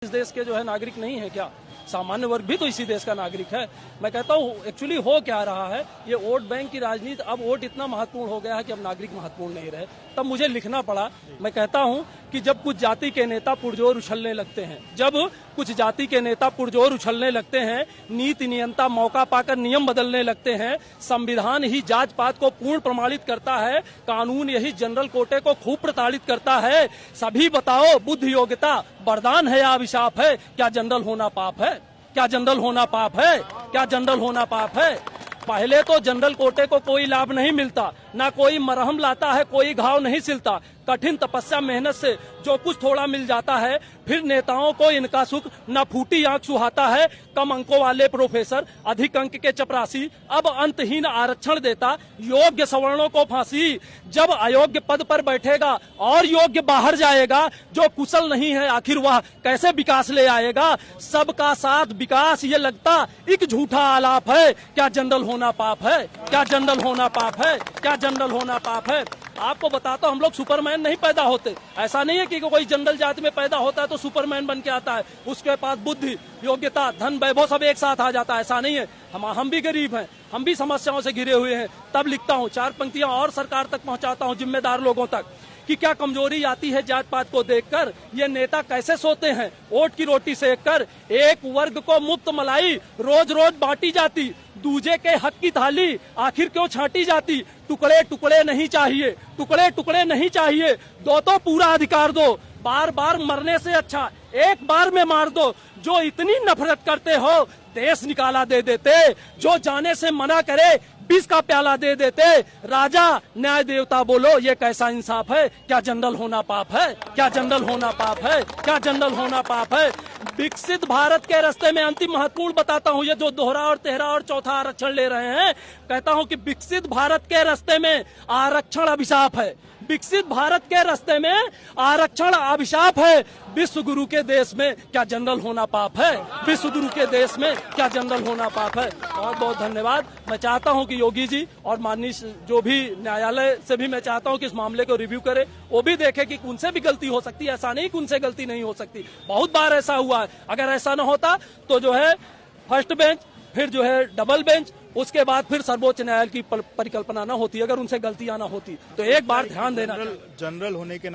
इस देश के जो है नागरिक नहीं है क्या? सामान्य वर्ग भी तो इसी देश का नागरिक है। मैं कहता हूँ एक्चुअली हो क्या रहा है, ये वोट बैंक की राजनीति, अब वोट इतना महत्वपूर्ण हो गया है कि अब नागरिक महत्वपूर्ण नहीं रहे। तब मुझे लिखना पड़ा। मैं कहता हूँ कि जब कुछ जाति के नेता पुरजोर उछलने लगते हैं, जब कुछ जाति के नेता पुरजोर उछलने लगते हैं, नीति नियंता मौका पाकर नियम बदलने लगते हैं, संविधान ही जात पात को पूर्ण प्रमाणित करता है, कानून यही जनरल कोटे को खूब प्रताड़ित करता है, सभी बताओ बुद्धि योग्यता वरदान है या अभिशाप है? क्या जनरल होना पाप है? क्या जनरल होना पाप है? क्या जनरल होना पाप है? पहले तो जनरल कोटे को कोई लाभ नहीं मिलता, ना कोई मरहम लाता है, कोई घाव नहीं सिलता। कठिन तपस्या मेहनत से जो कुछ थोड़ा मिल जाता है, फिर नेताओं को इनका सुख न फूटी आंख सुहाता है। कम अंकों वाले प्रोफेसर, अधिक अंक के चपरासी, अब अंतहीन आरक्षण देता योग्य सवर्णों को फांसी। जब अयोग्य पद पर बैठेगा और योग्य बाहर जाएगा, जो कुशल नहीं है आखिर वह कैसे विकास ले आएगा? सबका साथ विकास ये लगता एक झूठा आलाप है। क्या जनरल होना पाप है? क्या जनरल होना पाप है? क्या जनरल होना पाप है? आपको बताता हूं, हम लोग सुपरमैन नहीं पैदा होते। ऐसा नहीं है कि कोई जनरल जाति में पैदा होता है तो सुपरमैन बन के आता है, उसके पास बुद्धि योग्यता धन वैभव सब एक साथ आ जाता है। ऐसा नहीं है। हम भी गरीब हैं, हम भी समस्याओं से घिरे हुए हैं। तब लिखता हूँ, 4 पंक्तियां और सरकार तक पहुंचाता हूँ, जिम्मेदार लोगों तक, कि क्या कमजोरी आती है जात पात को देखकर? ये नेता कैसे सोते हैं वोट की रोटी सेक कर? एक वर्ग को मुफ्त मलाई रोज रोज बांटी जाती, दूजे के हक की थाली आखिर क्यों छांटी जाती? टुकड़े टुकड़े नहीं चाहिए, टुकड़े टुकड़े नहीं चाहिए, दो तो पूरा अधिकार दो। बार बार मरने से अच्छा एक बार में मार दो। जो इतनी नफरत करते हो देश निकाला दे देते, जो जाने से मना करे विष का प्याला दे देते। राजा न्याय देवता बोलो ये कैसा इंसाफ है? क्या जनरल होना पाप है? क्या जनरल होना पाप है? क्या जनरल होना पाप है? विकसित भारत के रास्ते में अंतिम महत्वपूर्ण बताता हूँ, ये जो दोहरा और तेहरा और चौथा आरक्षण ले रहे हैं, कहता हूँ कि विकसित भारत के रास्ते में आरक्षण अभिशाप है। विकसित भारत के रास्ते में आरक्षण अभिशाप है। विश्व गुरु के देश में क्या जनरल होना पाप है? विश्व गुरु के देश में क्या जनरल होना पाप है? बहुत बहुत धन्यवाद। मैं चाहता हूं कि योगी जी और माननीय जो भी न्यायालय से भी मैं चाहता हूं कि इस मामले को रिव्यू करे, वो भी देखे कि उनसे भी गलती हो सकती है। ऐसा नहीं कि उनसे गलती नहीं हो सकती, बहुत बार ऐसा हुआ है। अगर ऐसा न होता तो जो है फर्स्ट बेंच, फिर जो है डबल बेंच, उसके बाद फिर सर्वोच्च न्यायालय की परिकल्पना न होती। अगर उनसे गलतियां न होती तो एक बार ध्यान देना। जनरल होने के